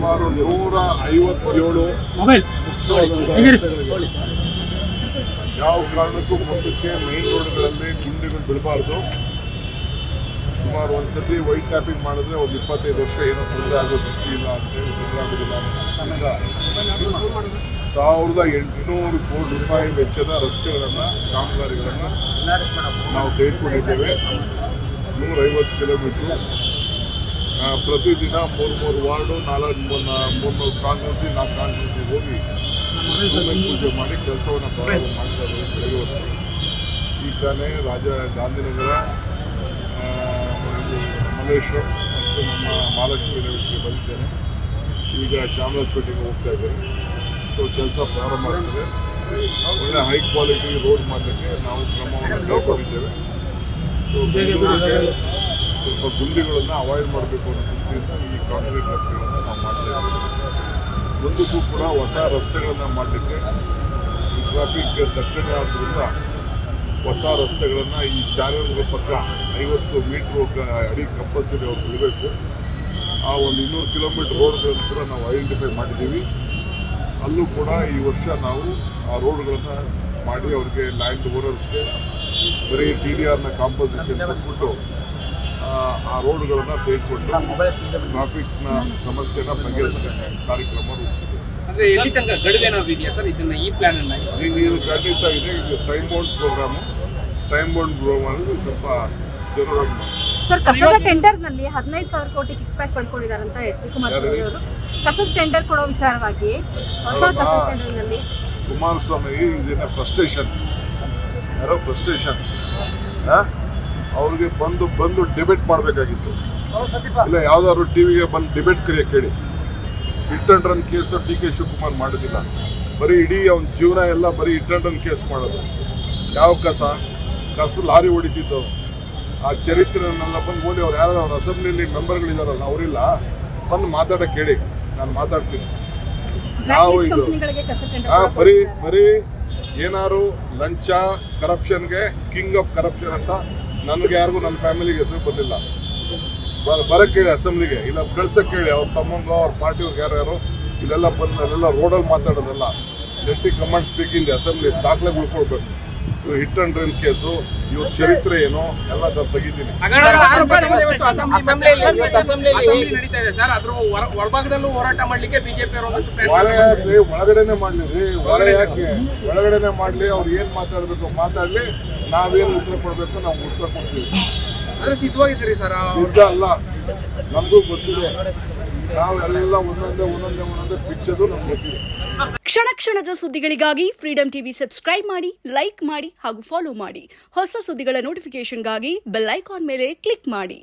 ಸುಮಾರು 157 ಯಾವ ಕಾರಣಕ್ಕೂ ಮುಂದಕ್ಕೆ ಮೇನ್ ರೋಡ್ಗಳಲ್ಲಿ ಗುಂಡಿಗಳು ಬಿಡಬಾರ್ದು. ಸುಮಾರು ಒಂದ್ಸತಿ ವೈಟ್ ಟ್ಯಾಪಿಂಗ್ ಮಾಡಿದ್ರೆ ಒಂದು 25 ವರ್ಷ ಏನೋ ತೊಂದರೆ ಆಗೋ ದೃಷ್ಟಿ ಇಲ್ಲ ಅಂತೇಳಿ ತೊಂದರೆ ಆಗೋದಿಲ್ಲ. 1800 ಕೋಟಿ ರೂಪಾಯಿ ವೆಚ್ಚದ ರಸ್ತೆಗಳನ್ನು ಕಾಮಗಾರಿಗಳನ್ನು ನಾವು ತೆಗೆದುಕೊಂಡಿದ್ದೇವೆ. 150 ಕಿಲೋಮೀಟ್ರು ಪ್ರತಿದಿನ 3 ವಾರ್ಡು 3 ಕಾನ್ಸ್ಟಿಟ್ಯೂನ್ಸಿ 4 ಕಾನ್ಸ್ಟಿಟ್ಯೂನ್ಸಿ ಹೋಗಿ ಪೂಜೆ ಮಾಡಿ ಕೆಲಸವನ್ನು ಪ್ರಾರಂಭ ಮಾಡ್ತಾ ಇದ್ದೇವೆ. ಬೆಳಗ್ಗೆ ಹೊತ್ತು ಈಗ ತಾನೇ ಗಾಂಧಿನಗರ, ಮಲ್ಲೇಶ್ವರ ಮತ್ತು ನಮ್ಮ ಮಹಾಲಕ್ಷ್ಮಿ ಲೇಔಟ್ಗೆ ಬಂದಿದ್ದೇನೆ. ಈಗ ಚಾಮರಾಜಪೇಟೆಗೆ ಹೋಗ್ತಾ ಇದ್ದೇನೆ. ಸೊ ಕೆಲಸ ಪ್ರಾರಂಭ ಆಗ್ತದೆ. ಒಳ್ಳೆ ಹೈ ಕ್ವಾಲಿಟಿ ರೋಡ್ ಮಾಡಲಿಕ್ಕೆ ನಾವು ಕ್ರಮವನ್ನು ಕೈಗೊಂಡಿದ್ದೇವೆ. ಸೊ ಬೆಂಗಳೂರಿಗೆ ಸ್ವಲ್ಪ ಗುಂಡಿಗಳನ್ನು ಅವಾಯ್ಡ್ ಮಾಡಬೇಕು ಅನ್ನೋ ದೃಷ್ಟಿಯಿಂದ ಈ ಕಾಂಕ್ರೀಟ್ ರಸ್ತೆಗಳನ್ನು ನಾವು ಮಾಡ್ತಾ ಇದ್ದೇವೆ. ಮುಂದಕ್ಕೂ ಕೂಡ ಹೊಸ ರಸ್ತೆಗಳನ್ನು ಮಾಡಲಿಕ್ಕೆ ಈ ಟ್ರಾಫಿಕ್ ದಟ್ಟಣೆ ಆದ್ದರಿಂದ ಹೊಸ ರಸ್ತೆಗಳನ್ನು ಈ ಚಾನಲ್ಗಳ ಪಕ್ಕ 50 ಮೀಟ್ರು ಅಡಿ ಕಂಪಲ್ಸರಿ ಅವ್ರು ಬಿಡಬೇಕು. ಆ ಒಂದು 200 ಕಿಲೋಮೀಟರ್ ರೋಡ್ಗಳನ್ನು ಕೂಡ ನಾವು ಐಡೆಂಟಿಫೈ ಮಾಡಿದ್ದೀವಿ. ಅಲ್ಲೂ ಕೂಡ ಈ ವರ್ಷ ನಾವು ಆ ರೋಡ್ಗಳನ್ನು ಮಾಡಿ ಅವ್ರಿಗೆ ಲ್ಯಾಂಡ್ ಓನರ್ಸ್ಗೆ ಬರೀ TDRನ ಕಾಂಪನ್ಸೇಷನ್ ಕೊಟ್ಬಿಟ್ಟು ಆ ರೋಡ್ಗಳನ್ನು ತೆಗೆದುಕೊಂಡು ಟ್ರಾಫಿಕ್ನ ಸಮಸ್ಯೆನ ಬಗೆಹರಿಸಲಿಕ್ಕೆ ಕಾರ್ಯಕ್ರಮ ರೂಪಿಸಿದೆ. ಎಲ್ಲಿ ತನಕ ಗಡುವೇನಾದ್ರು ಇದೆಯಾ ಸರ್ ಇದನ್ನ ಈ ಪ್ಲಾನ್ ಅನ್ನ? ಇದು ಖಂಡಿತ ಇದೆ. ಇದು ಟೈಮ್ ಬೌಂಡ್ ಪ್ರೋಗ್ರಾಮ್ ಸ್ವಲ್ಪ ಜನರಾಗಿ ಸರ್. ಕಸದ ಟೆಂಡರ್ ನಲ್ಲಿ 15,000 ಕೋಟಿ ಕಿಕ್ ಬ್ಯಾಕ್ ಪಡ್ಕೊಂಡಿದ್ದಾರೆ ಅಂತ ಎಚ್ ಡಿ ಕುಮಾರಸ್ವಾಮಿ ಅವರು ಕಸದ ಟೆಂಡರ್ ಕೊಡೋ ವಿಚಾರವಾಗಿ ಹೊಸ ಕಸದ ಟೆಂಡರ್ ನಲ್ಲಿ ಕುಮಾರಸ್ವಾಮಿ ಇದನ್ನ ಫ್ರಸ್ಟ್ರೇಷನ್ ಅವ್ರಿಗೆ ಬಂದು ಡಿಬೇಟ್ ಮಾಡಬೇಕಾಗಿತ್ತು. ಇಲ್ಲ ಯಾವ್ದಾದ್ರು ಟಿವಿಗೆ ಬಂದು ಡಿಬೇಟ್ ಕರೆಯಕ್ಕೆ ಹೇಳಿ. Hit and run case DK Shivakumar ಮಾಡೋದಿಲ್ಲ. ಬರೀ ಇಡೀ ಅವನ ಜೀವನ ಎಲ್ಲ ಬರೀ ಹಿಟ್ ಅಂಡ್ ರನ್ ಕೇಸ್ ಮಾಡೋದು. ಯಾವ ಕಸ ಲಾರಿ ಹೊಡಿತಿದ್ದವು ಆ ಚರಿತ್ರೆನೆಲ್ಲ ಬಂದು ಓದಿ. ಅವ್ರು ಯಾರು ಅವ್ರ ಅಸೆಂಬ್ಲಿಯಲ್ಲಿ ಮೆಂಬರ್ಗಳಿದಾರಲ್ಲ ಅವರಿಲ್ಲ, ಬಂದು ಮಾತಾಡಕ್ಕೆ ಹೇಳಿ, ನಾನು ಮಾತಾಡ್ತೀನಿ. ನಾವು ಇದು ಬರೀ ಏನಾರು ಲಂಚ ಕರಪ್ಷನ್ಗೆ ಕಿಂಗ್ ಆಫ್ ಕರಪ್ಷನ್ ಅಂತ ನನಗೆ ಯಾರಿಗೂ ನನ್ನ ಫ್ಯಾಮಿಲಿಗೆ ಹೆಸರು ಬಂದಿಲ್ಲ. ಬರಕ್ಕೆ ಹೇಳಿ ಅಸೆಂಬ್ಲಿಗೆ, ಇಲ್ಲ ಕಳ್ಸಕ್ಕೆ ಹೇಳಿ ಅವ್ರ ತಮ್ಮಂಗೋ ಅವ್ರ ಪಾರ್ಟಿಯವ್ರಿಗೆ ಯಾರ್ಯಾರು ಇಲ್ಲೆಲ್ಲ ಬಂದು ಅಲ್ಲೆಲ್ಲ ರೋಡಲ್ಲಿ ಮಾತಾಡೋದಲ್ಲ. Let the command speak in the assembly. ದಾಖಲೆ ಉಳ್ಕೊಳ್ಬೇಕು. ಇವ್ರು ಹಿಟ್ ಅಂಡ್ ರನ್ ಕೇಸು, ಇವ್ರ ಚರಿತ್ರೆ ಏನು ಎಲ್ಲ ತೆಗಿದ್ದೀನಿ. ಒಳಭಾಗದಲ್ಲೂ ಹೋರಾಟ ಮಾಡ್ಲಿಕ್ಕೆ ಬಿಜೆಪಿ ಒಳಗಡೆನೆ ಮಾಡ್ಲಿ ರೀ. ಒಳಗಡೆನೆ ಮಾಡ್ಲಿ. ಅವ್ರು ಏನ್ ಮಾತಾಡ್ಬೇಕು ಮಾತಾಡ್ಲಿ. ನಾವೇನು ಉತ್ತರ ಕೊಡ್ಬೇಕು ನಾವು ಉತ್ತರ ಕೊಡ್ತೀವಿ. ಸಿದ್ಧವಾಗಿದ್ದೀರಿ ಸರ್? ಸಿದ್ಧ ಅಲ್ಲ, ನಮಗೂ ಗೊತ್ತಿದೆ. ನಾವೆಲ್ಲ ಒಂದೊಂದೇ ಪಿಚ್ಚದು ನಮ್ಗೆ ಗೊತ್ತಿದೆ. ಕ್ಷಣ ಕ್ಷಣದ ಸುದ್ದಿಗಳಿಗಾಗಿ ಫ್ರೀಡಂ ಟಿವಿ ಸಬ್ಸ್ಕ್ರೈಬ್ ಮಾಡಿ, ಲೈಕ್ ಮಾಡಿ ಹಾಗೂ ಫಾಲೋ ಮಾಡಿ. ಹೊಸ ಸುದ್ದಿಗಳ ನೋಟಿಫಿಕೇಶನ್ಗಾಗಿ ಬೆಲ್ ಐಕಾನ್ ಮೇಲೆ ಕ್ಲಿಕ್ ಮಾಡಿ.